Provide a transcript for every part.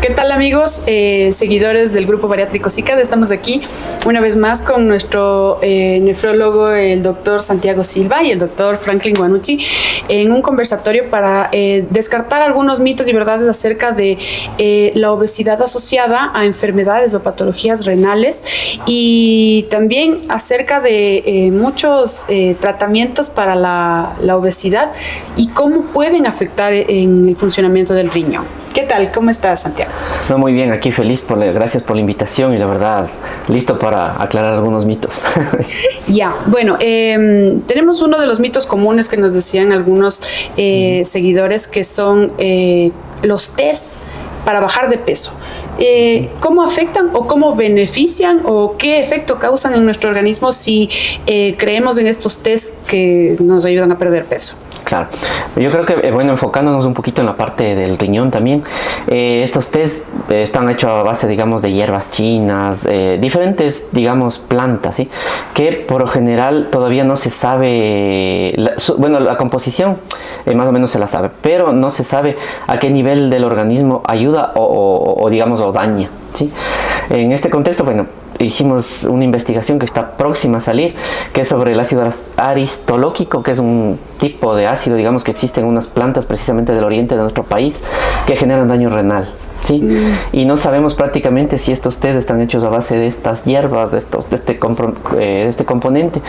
¿qué tal amigos, seguidores del Grupo Bariátrico CICAD? Estamos aquí una vez más con nuestro nefrólogo, el doctor Santiago Silva y el doctor Franklin Guanucci, en un conversatorio para descartar algunos mitos y verdades acerca de la obesidad asociada a enfermedades o patologías renales, y también acerca de muchos tratamientos para la obesidad y cómo pueden afectar en el funcionamiento del riñón. ¿Qué tal? ¿Cómo estás, Santiago? No, muy bien, aquí feliz, gracias por la invitación y la verdad, listo para aclarar algunos mitos. Ya, bueno, tenemos uno de los mitos comunes que nos decían algunos seguidores, que son los test para bajar de peso. ¿Cómo afectan o cómo benefician o qué efecto causan en nuestro organismo si creemos en estos test que nos ayudan a perder peso? Claro, yo creo que, bueno, enfocándonos un poquito en la parte del riñón también, estos test están hechos a base, digamos, de hierbas chinas, diferentes, digamos, plantas, ¿sí? Que por lo general todavía no se sabe, bueno, la composición más o menos se la sabe, pero no se sabe a qué nivel del organismo ayuda o digamos, o daña, ¿sí? En este contexto, bueno, hicimos una investigación que está próxima a salir, que es sobre el ácido aristolóquico, que es un tipo de ácido, digamos, que existe en unas plantas precisamente del oriente de nuestro país que generan daño renal, ¿sí? Y no sabemos prácticamente si estos test están hechos a base de estas hierbas, de este componente.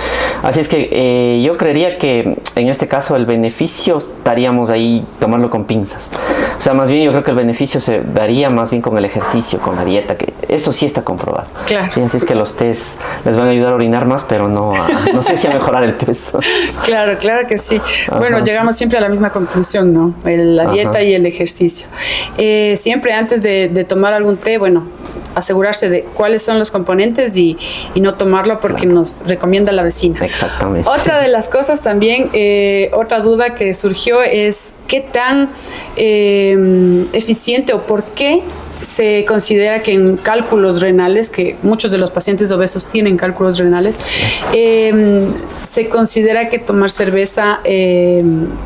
Así es que yo creería que en este caso el beneficio estaríamos ahí tomarlo con pinzas. O sea, más bien yo creo que el beneficio se daría más bien con el ejercicio, con la dieta, que eso sí está comprobado. Claro. Sí, así es que los test les van a ayudar a orinar más, pero no sé si a mejorar el peso. Claro, claro que sí. Ajá. Bueno, llegamos siempre a la misma conclusión, ¿no? La dieta y el ejercicio. Siempre antes de tomar algún té, bueno, asegurarse de cuáles son los componentes y no tomarlo porque nos recomienda la vecina. Exactamente. Otra de las cosas también, otra duda que surgió es qué tan eficiente o por qué se considera que en cálculos renales, que muchos de los pacientes obesos tienen cálculos renales, se considera que tomar cerveza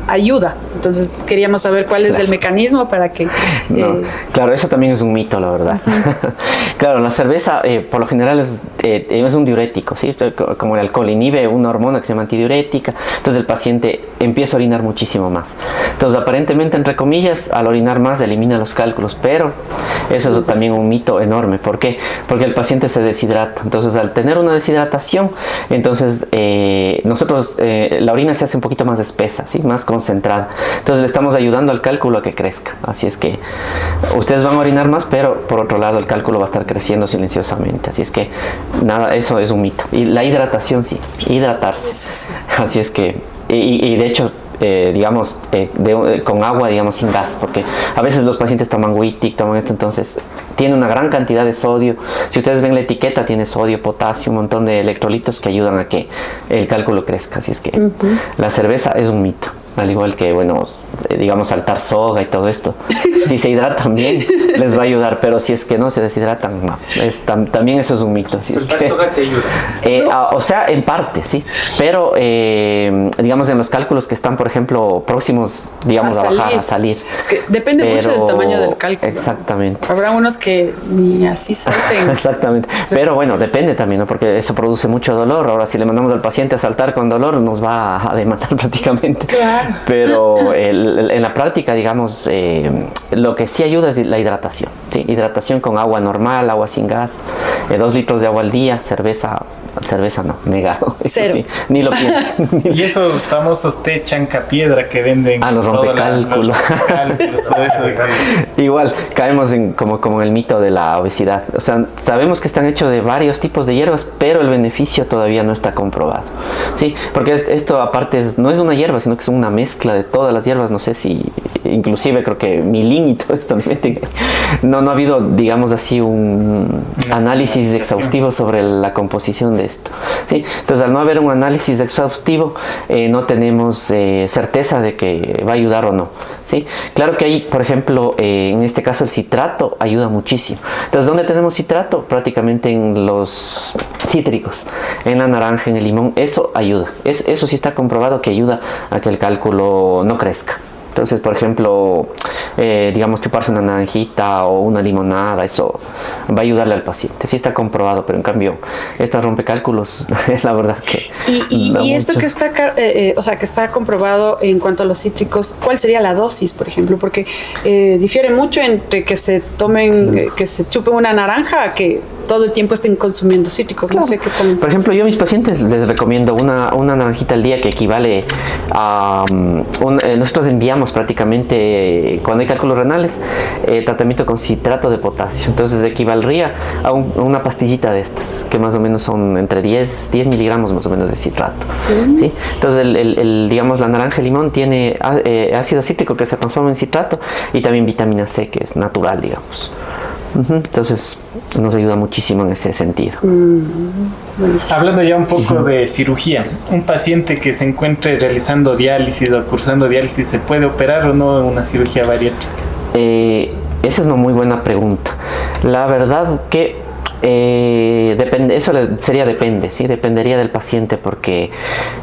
ayuda. Entonces queríamos saber cuál es el mecanismo para que... Claro, eso también es un mito, la verdad. Claro, la cerveza por lo general es un diurético, ¿sí? Como el alcohol, inhibe una hormona que se llama antidiurética, entonces el paciente empieza a orinar muchísimo más. Entonces aparentemente, entre comillas, al orinar más elimina los cálculos, pero eso es también un mito enorme. ¿Por qué? Porque el paciente se deshidrata. Entonces, al tener una deshidratación, entonces la orina se hace un poquito más espesa, ¿sí? Más concentrada. Entonces, le estamos ayudando al cálculo a que crezca. Así es que ustedes van a orinar más, pero por otro lado, el cálculo va a estar creciendo silenciosamente. Así es que, nada, eso es un mito. Y la hidratación, sí, hidratarse. Así es que, y de hecho, digamos, con agua, digamos, sin gas, porque a veces los pacientes toman Wittig, toman esto, entonces tiene una gran cantidad de sodio. Si ustedes ven la etiqueta, tiene sodio, potasio, un montón de electrolitos que ayudan a que el cálculo crezca. Así es que la cerveza es un mito, al igual que, bueno, digamos, saltar soga y todo esto. Si se hidratan bien, les va a ayudar, pero si es que no se deshidratan, no. También eso es un mito. ¿Saltar soga se ayuda? O sea, en parte, sí, pero digamos, en los cálculos que están, por ejemplo, próximos, digamos, a bajar, a salir. Es que depende mucho del tamaño del cálculo. Exactamente. Habrá unos que ni así salten. Exactamente. Pero bueno, depende también, ¿no? Porque eso produce mucho dolor. Ahora, si le mandamos al paciente a saltar con dolor, nos va a demandar prácticamente. Claro. Pero en la práctica, digamos, lo que sí ayuda es la hidratación, ¿sí? Hidratación con agua normal, agua sin gas, 2 litros de agua al día, cerveza no, negado. Cero. Sí, ni lo piensen. Y esos famosos té chancapiedra que venden. Los rompecálculos. Todo eso. Igual, caemos como en el mito de la obesidad. O sea, sabemos que están hechos de varios tipos de hierbas, pero el beneficio todavía no está comprobado, ¿sí? Porque esto aparte no es una hierba, sino que es una mezcla de todas las hierbas. No sé si, inclusive creo que milín y todo esto, no ha habido, digamos así, un análisis exhaustivo sobre la composición de esto, ¿sí? Entonces, al no haber un análisis exhaustivo, no tenemos certeza de que va a ayudar o no, ¿sí? Claro que hay, por ejemplo, en este caso el citrato ayuda muchísimo. Entonces, ¿dónde tenemos citrato? Prácticamente en los cítricos, en la naranja, en el limón. Eso ayuda, eso sí está comprobado que ayuda a que el cálculo no crezca. Entonces, por ejemplo, digamos, chuparse una naranjita o una limonada, eso va a ayudarle al paciente. Sí está comprobado, pero en cambio, esta rompecálculos, la verdad que... Y esto que está, o sea, que está comprobado en cuanto a los cítricos, ¿cuál sería la dosis, por ejemplo? Porque difiere mucho entre que se tomen, que se chupen una naranja a que todo el tiempo estén consumiendo cítricos. Claro. No sé qué tal. Por ejemplo, yo a mis pacientes les recomiendo una naranjita al día, que equivale a... nosotros enviamos prácticamente, cuando hay cálculos renales, tratamiento con citrato de potasio. Entonces equivaldría a una pastillita de estas, que más o menos son entre 10 miligramos más o menos de citrato. ¿Sí? Entonces, digamos, la naranja y limón tiene ácido cítrico que se transforma en citrato, y también vitamina C, que es natural, digamos. Entonces nos ayuda muchísimo en ese sentido. Hablando ya un poco de cirugía, un paciente que se encuentre realizando diálisis o cursando diálisis, ¿se puede operar o no en una cirugía bariátrica? Esa es una muy buena pregunta. La verdad que depende, eso depende, ¿sí? Dependería del paciente, porque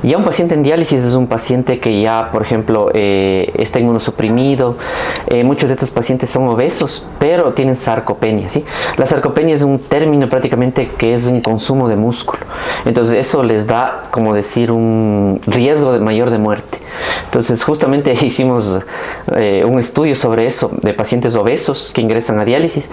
ya un paciente en diálisis es un paciente que ya, por ejemplo, está inmunosuprimido. Muchos de estos pacientes son obesos, pero tienen sarcopenia, ¿sí? La sarcopenia es un término prácticamente que es un consumo de músculo. Entonces eso les da, como decir, un riesgo mayor de muerte. Entonces justamente hicimos un estudio sobre eso, de pacientes obesos que ingresan a diálisis.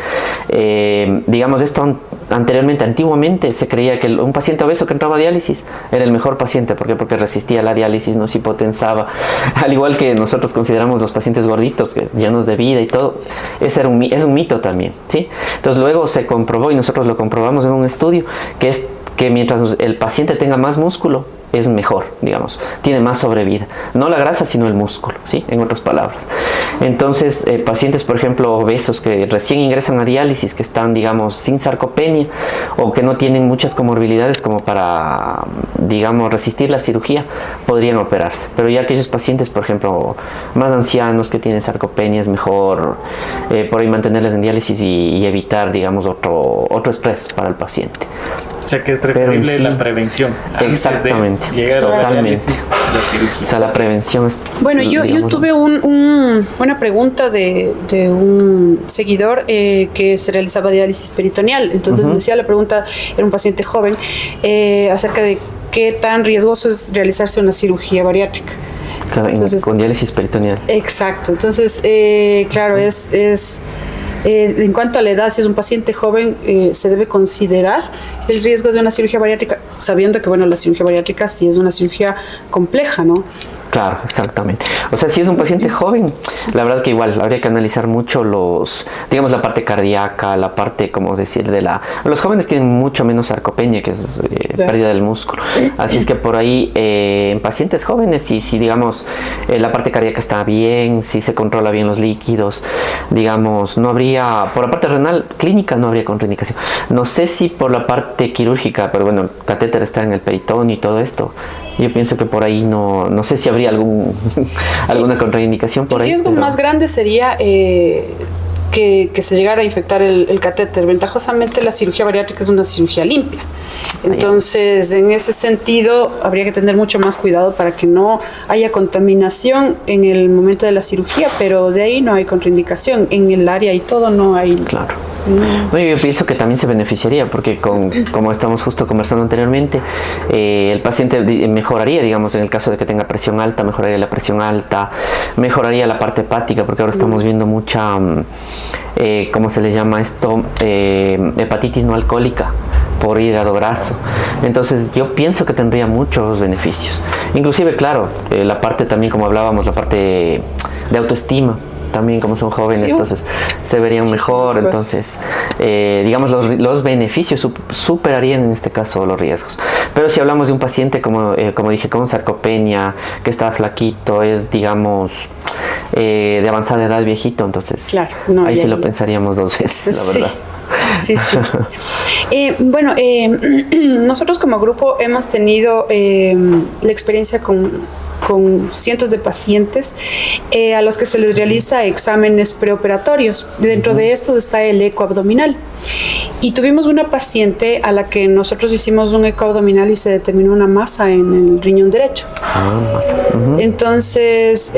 Digamos, esto antiguamente se creía que un paciente obeso que entraba a diálisis era el mejor paciente. ¿Por qué? Porque resistía la diálisis, no se hipotensaba. Al igual que nosotros consideramos los pacientes gorditos, llenos de vida y todo, es un mito también, ¿sí? Entonces luego se comprobó, y nosotros lo comprobamos en un estudio, que mientras el paciente tenga más músculo, es mejor, digamos, tiene más sobrevida, no la grasa sino el músculo, ¿sí? En otras palabras. Entonces, pacientes, por ejemplo, obesos que recién ingresan a diálisis, que están, digamos, sin sarcopenia, o que no tienen muchas comorbilidades como para, digamos, resistir la cirugía, podrían operarse. Pero ya aquellos pacientes, por ejemplo, más ancianos que tienen sarcopenia, es mejor por ahí mantenerles en diálisis y evitar, digamos, otro estrés para el paciente. O sea que es preferible sí, la prevención. Exactamente. De llegar a la diálisis, la cirugía. O sea, la prevención es... Bueno, yo tuve una pregunta de un seguidor que se realizaba diálisis peritoneal. Entonces me decía, la pregunta, era un paciente joven, acerca de qué tan riesgoso es realizarse una cirugía bariátrica. Claro, entonces, con diálisis peritoneal. Exacto. Entonces, claro, en cuanto a la edad, si es un paciente joven, se debe considerar el riesgo de una cirugía bariátrica, sabiendo que, bueno, la cirugía bariátrica sí es una cirugía compleja, ¿no? Claro, exactamente. O sea, si es un paciente joven, la verdad que igual habría que analizar mucho digamos, la parte cardíaca, la parte, como decir, los jóvenes tienen mucho menos sarcopenia, que es pérdida del músculo. Así es que por ahí, en pacientes jóvenes, si digamos, la parte cardíaca está bien, si se controla bien los líquidos, digamos, no habría, por la parte renal clínica no habría contraindicación. No sé si por la parte quirúrgica, pero bueno, el catéter está en el peritoneo y todo esto. Yo pienso que por ahí no sé si habría alguna contraindicación por ahí. El riesgo más grande sería que se llegara a infectar el catéter. Ventajosamente la cirugía bariátrica es una cirugía limpia. Entonces, en ese sentido, habría que tener mucho más cuidado para que no haya contaminación en el momento de la cirugía, pero de ahí no hay contraindicación. En el área y todo no hay... Claro. No, yo pienso que también se beneficiaría, porque como estamos justo conversando anteriormente, el paciente mejoraría, digamos, en el caso de que tenga presión alta, mejoraría la presión alta, mejoraría la parte hepática, porque ahora estamos viendo mucha, ¿cómo se le llama esto? Hepatitis no alcohólica por hígado graso. Entonces yo pienso que tendría muchos beneficios. Inclusive, claro, la parte también, como hablábamos, la parte de autoestima. También como son jóvenes, sí, entonces se verían mejor, entonces digamos los beneficios superarían en este caso los riesgos. Pero si hablamos de un paciente como dije, con sarcopenia, que está flaquito, es digamos de avanzada edad, viejito, entonces claro, ahí sí lo pensaríamos dos veces, la verdad. Sí, sí. Bueno, nosotros como grupo hemos tenido la experiencia con cientos de pacientes a los que se les realiza exámenes preoperatorios. Dentro de estos está el eco abdominal. Y tuvimos una paciente a la que nosotros hicimos un eco abdominal y se determinó una masa en el riñón derecho. Masa. Entonces,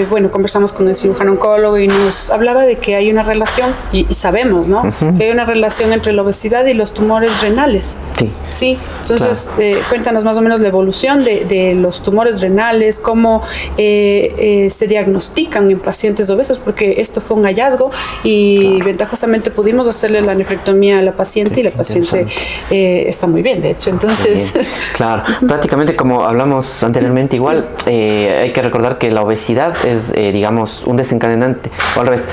bueno, conversamos con el cirujano oncólogo y nos hablaba de que hay una relación, y sabemos, ¿no? Que hay una relación entre la obesidad y los tumores renales. Sí. Sí, entonces cuéntanos más o menos la evolución de los tumores renales, cómo se diagnostican en pacientes obesos, porque esto fue un hallazgo y ventajosamente pudimos hacerle la nefrectomía a la paciente y la paciente está muy bien, de hecho. Entonces, claro, prácticamente como hablamos anteriormente, igual hay que recordar que la obesidad es, digamos, un desencadenante, o al revés,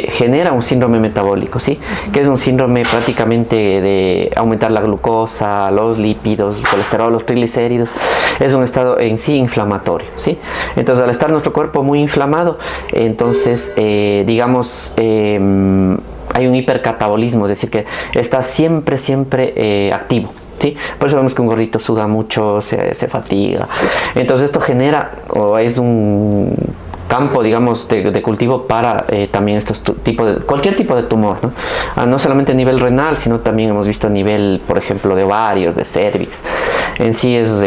genera un síndrome metabólico, ¿sí? Que es un síndrome prácticamente de aumentar la glucosa, los lípidos, el colesterol, los triglicéridos. Es un estado en sí inflamatorio, ¿sí? Entonces, al estar nuestro cuerpo muy inflamado, entonces, digamos, hay un hipercatabolismo, es decir, que está siempre activo. ¿Sí? Por eso vemos que un gordito suda mucho, se fatiga. Entonces esto genera, o es un campo, digamos, de cultivo para también estos cualquier tipo de tumor, ¿no? No solamente a nivel renal, sino también hemos visto a nivel, por ejemplo, de ovarios, de cervix. En sí es,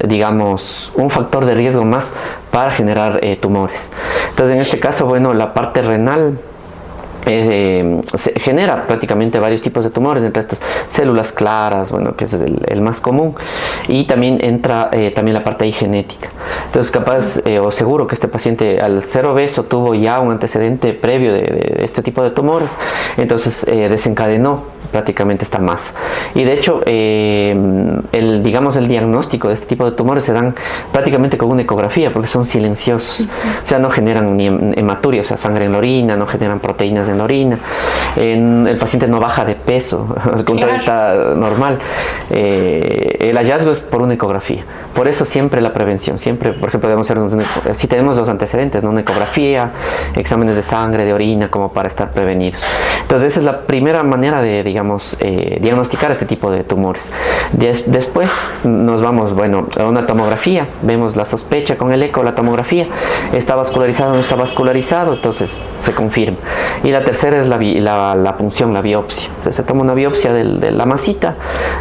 digamos, un factor de riesgo más para generar tumores. Entonces, en este caso, bueno, la parte renal se genera prácticamente varios tipos de tumores, entre estos células claras, bueno, que es el más común, y también entra también la parte ahí genética. Entonces, capaz o seguro que este paciente, al ser obeso, tuvo ya un antecedente previo de este tipo de tumores, entonces desencadenó prácticamente esta masa. Y de hecho, digamos, el diagnóstico de este tipo de tumores se dan prácticamente con una ecografía, porque son silenciosos, o sea, no generan ni hematuria, o sea, sangre en la orina, no generan proteínas en la orina, el paciente no baja de peso, al contrario, está normal. El hallazgo es por una ecografía. Por eso siempre la prevención, siempre, por ejemplo, debemos hacer si tenemos los antecedentes, ¿no? Una ecografía, exámenes de sangre, de orina, como para estar prevenidos. Entonces esa es la primera manera de, digamos, diagnosticar este tipo de tumores. Después nos vamos, bueno, a una tomografía, vemos la sospecha con el eco, la tomografía, está vascularizado o no está vascularizado, entonces se confirma. Y la tercera es la punción, la biopsia. Entonces se toma una biopsia de la masita,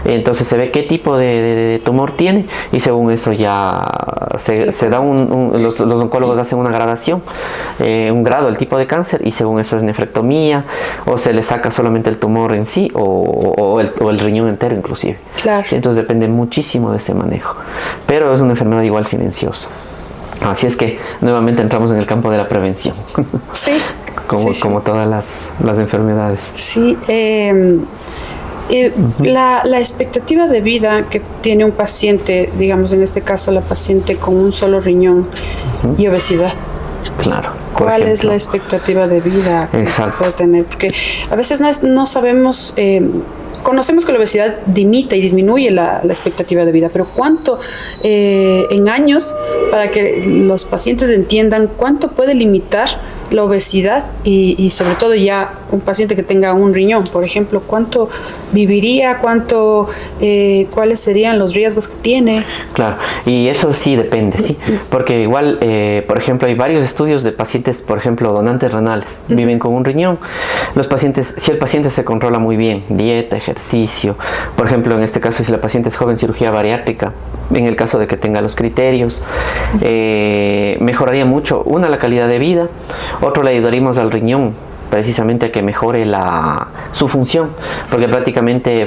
entonces se ve qué tipo de tumor tiene, y según eso ya se da los oncólogos hacen una gradación, un grado del tipo de cáncer, y según eso es nefrectomía, o se le saca solamente el tumor en sí, o el riñón entero inclusive. Claro. Entonces depende muchísimo de ese manejo, pero es una enfermedad igual silenciosa. Así es que nuevamente entramos en el campo de la prevención. Sí. Como todas las enfermedades. Sí. La expectativa de vida que tiene un paciente, digamos en este caso la paciente con un solo riñón y obesidad. Claro. ¿Cuál es la expectativa de vida que se puede tener? Porque a veces no sabemos, conocemos que la obesidad limita y disminuye la expectativa de vida, pero ¿cuánto en años, para que los pacientes entiendan cuánto puede limitar la obesidad y sobre todo ya un paciente que tenga un riñón, por ejemplo, cuánto viviría, cuáles serían los riesgos que tiene? Claro, y eso sí depende, sí, porque igual, por ejemplo, hay varios estudios de pacientes, por ejemplo, donantes renales, viven con un riñón. Los pacientes, si el paciente se controla muy bien, dieta, ejercicio, por ejemplo, en este caso, si la paciente es joven, cirugía bariátrica, en el caso de que tenga los criterios, mejoraría mucho, la calidad de vida, otro, le ayudaríamos al riñón precisamente a que mejore su función, porque prácticamente el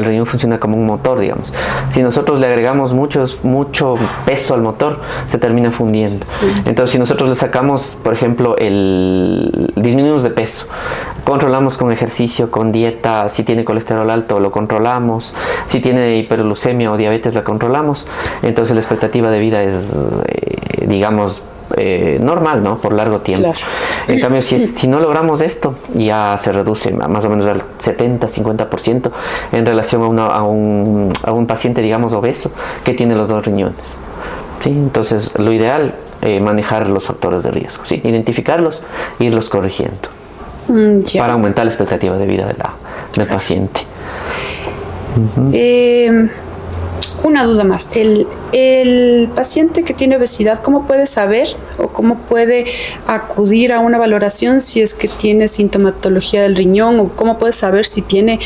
riñón funciona como un motor, digamos. Si nosotros le agregamos mucho peso al motor, se termina fundiendo. Entonces, si nosotros le sacamos, por ejemplo, disminuimos de peso, controlamos con ejercicio, con dieta, si tiene colesterol alto lo controlamos, si tiene hiperglucemia o diabetes la controlamos, entonces la expectativa de vida es, digamos, normal, ¿no? Por largo tiempo. Claro. En cambio, si no logramos esto, ya se reduce más o menos al 70-50% en relación a un paciente, digamos, obeso que tiene los dos riñones. ¿Sí? Entonces, lo ideal es manejar los factores de riesgo, ¿sí? Identificarlos e irlos corrigiendo para aumentar la expectativa de vida del paciente. Una duda más. El paciente que tiene obesidad, ¿cómo puede saber o cómo puede acudir a una valoración si es que tiene sintomatología del riñón, o cómo puede saber si tiene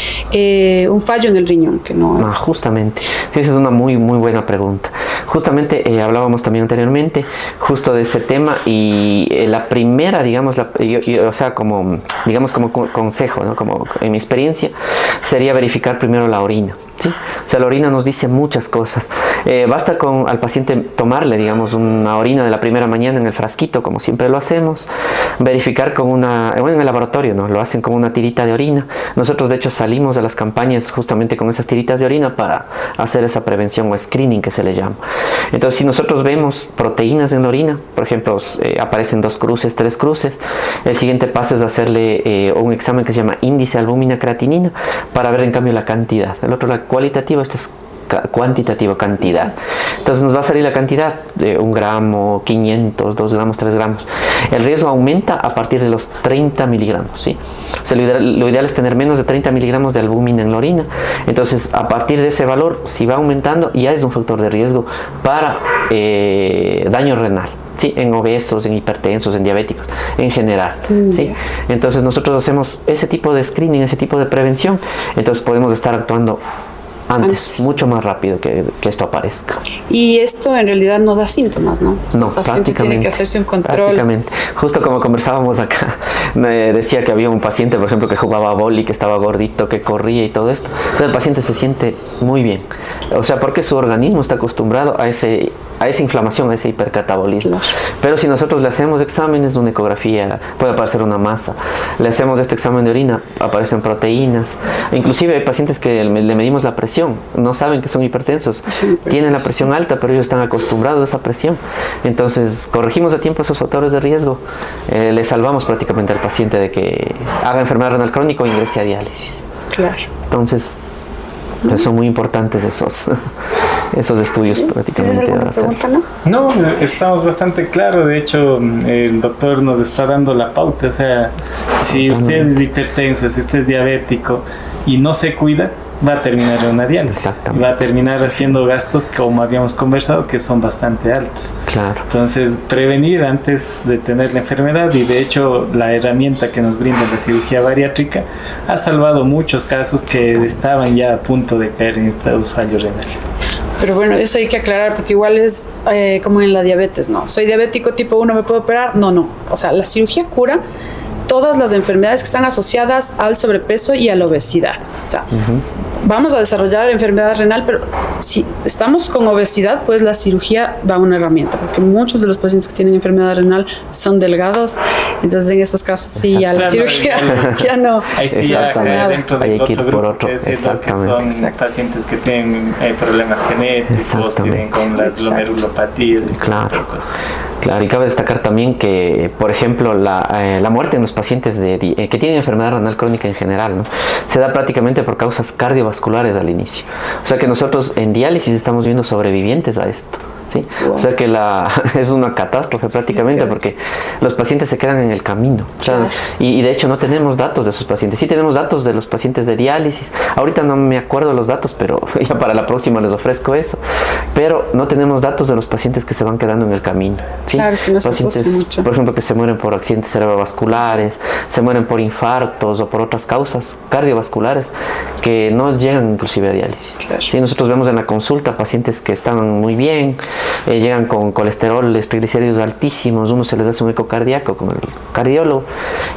un fallo en el riñón? Que no es... Justamente, sí, esa es una muy buena pregunta. Justamente hablábamos también anteriormente justo de ese tema, y la primera, digamos, o sea, como consejo, ¿no? Como en mi experiencia, sería verificar primero la orina. ¿Sí? O sea, la orina nos dice muchas cosas. Basta con al paciente tomarle, digamos, una orina de la primera mañana en el frasquito, como siempre lo hacemos, verificar con en el laboratorio, ¿no? Lo hacen con una tirita de orina. Nosotros, de hecho, salimos de las campañas justamente con esas tiritas de orina para hacer esa prevención o screening que se le llama. Entonces, si nosotros vemos proteínas en la orina, por ejemplo, aparecen 2 cruces, 3 cruces, el siguiente paso es hacerle un examen que se llama índice albúmina creatinina para ver en cambio la cantidad. El otro, la cualitativa, este es cuantitativo, cantidad. Entonces nos va a salir la cantidad de 1 gramo, 500, 2 gramos, 3 gramos. El riesgo aumenta a partir de los 30 miligramos, ¿sí? O sea, lo ideal es tener menos de 30 miligramos de albúmina en la orina. Entonces, a partir de ese valor, si va aumentando, ya es un factor de riesgo para daño renal. Sí, en obesos, en hipertensos, en diabéticos, en general. ¿Sí? Entonces nosotros hacemos ese tipo de screening, ese tipo de prevención. Entonces podemos estar actuando antes, mucho más rápido que esto aparezca. Y esto en realidad no da síntomas, ¿no? No, el paciente tiene que hacerse un control. Prácticamente. Justo como conversábamos acá, decía que había un paciente, por ejemplo, que jugaba vóley, que estaba gordito, que corría y todo esto. Entonces el paciente se siente muy bien. O sea, porque su organismo está acostumbrado a esa inflamación, a ese hipercatabolismo. Claro. Pero si nosotros le hacemos exámenes, una ecografía, puede aparecer una masa. Le hacemos este examen de orina, aparecen proteínas. Inclusive hay pacientes que le medimos la presión, no saben que son hipertensos, tienen la presión alta, pero ellos están acostumbrados a esa presión. Entonces corregimos a tiempo esos factores de riesgo, le salvamos prácticamente al paciente de que haga enfermedad renal crónica o ingrese a diálisis. Claro. Entonces son muy importantes esos estudios. ¿Sí? Prácticamente. ¿Tienes alguna pregunta, no? No, estamos bastante claros. De hecho, el doctor nos está dando la pauta. O sea, si usted es hipertenso, si usted es diabético y no se cuida, va a terminar en una diálisis. Va a terminar haciendo gastos, como habíamos conversado, que son bastante altos. Claro. Entonces, prevenir antes de tener la enfermedad, y de hecho la herramienta que nos brinda la cirugía bariátrica ha salvado muchos casos que estaban ya a punto de caer en estos fallos renales. Pero bueno, eso hay que aclarar, porque igual es como en la diabetes, ¿no? Soy diabético tipo 1, ¿me puedo operar? No. O sea, la cirugía cura todas las enfermedades que están asociadas al sobrepeso y a la obesidad. O sea, vamos a desarrollar enfermedad renal, pero si estamos con obesidad, pues la cirugía da una herramienta, porque muchos de los pacientes que tienen enfermedad renal son delgados. Entonces, en esos casos, sí, ya la cirugía ya no. Ahí sí, ya dentro del otro grupo, que son pacientes que tienen problemas genéticos, que vienen con las glomerulopatías. Claro. Claro, y cabe destacar también que, por ejemplo, la muerte en los pacientes que tienen enfermedad renal crónica en general, ¿no? Se da prácticamente por causas cardiovasculares al inicio. O sea que nosotros en diálisis estamos viendo sobrevivientes a esto. ¿Sí? Wow. O sea que es una catástrofe prácticamente, porque los pacientes se quedan en el camino. O sea, y de hecho no tenemos datos de esos pacientes. Sí tenemos datos de los pacientes de diálisis. Ahorita no me acuerdo los datos, pero ya para la próxima les ofrezco eso. Pero no tenemos datos de los pacientes que se van quedando en el camino. ¿Sí? Claro, es que no se pacientes, mucho. Por ejemplo, que se mueren por accidentes cerebrovasculares, se mueren por infartos o por otras causas cardiovasculares que no llegan inclusive a diálisis. Claro. ¿Sí? Nosotros vemos en la consulta pacientes que están muy bien, llegan con colesterol, triglicéridos altísimos, uno se les hace un eco cardíaco con el cardiólogo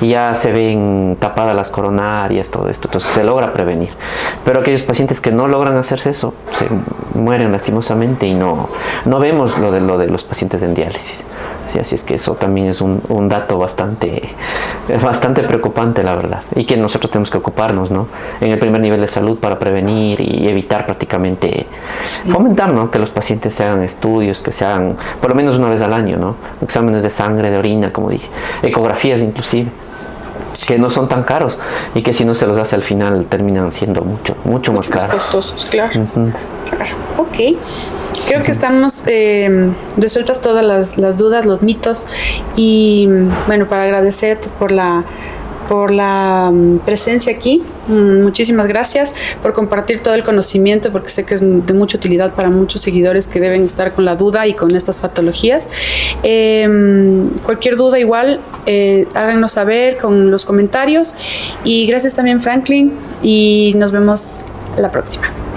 y ya se ven tapadas las coronarias, todo esto. Entonces se logra prevenir. Pero aquellos pacientes que no logran hacerse eso, se mueren lastimosamente y no vemos lo de los pacientes en diálisis. Sí, así es que eso también es un dato bastante preocupante, la verdad, y que nosotros tenemos que ocuparnos, ¿no? En el primer nivel de salud para prevenir y evitar prácticamente fomentar, ¿no? Que los pacientes se hagan estudios, que se hagan por lo menos una vez al año, ¿no? Exámenes de sangre, de orina, como dije, ecografías inclusive, que no son tan caros y que si no se los hace al final terminan siendo mucho más caros. Costosos, claro. Claro. Ok. Creo que estamos resueltas todas las dudas, los mitos, y bueno, para agradecerte por por la presencia aquí. Muchísimas gracias por compartir todo el conocimiento, porque sé que es de mucha utilidad para muchos seguidores que deben estar con la duda y con estas patologías. Cualquier duda igual, háganos saber con los comentarios. Y gracias también, Franklin, y nos vemos la próxima.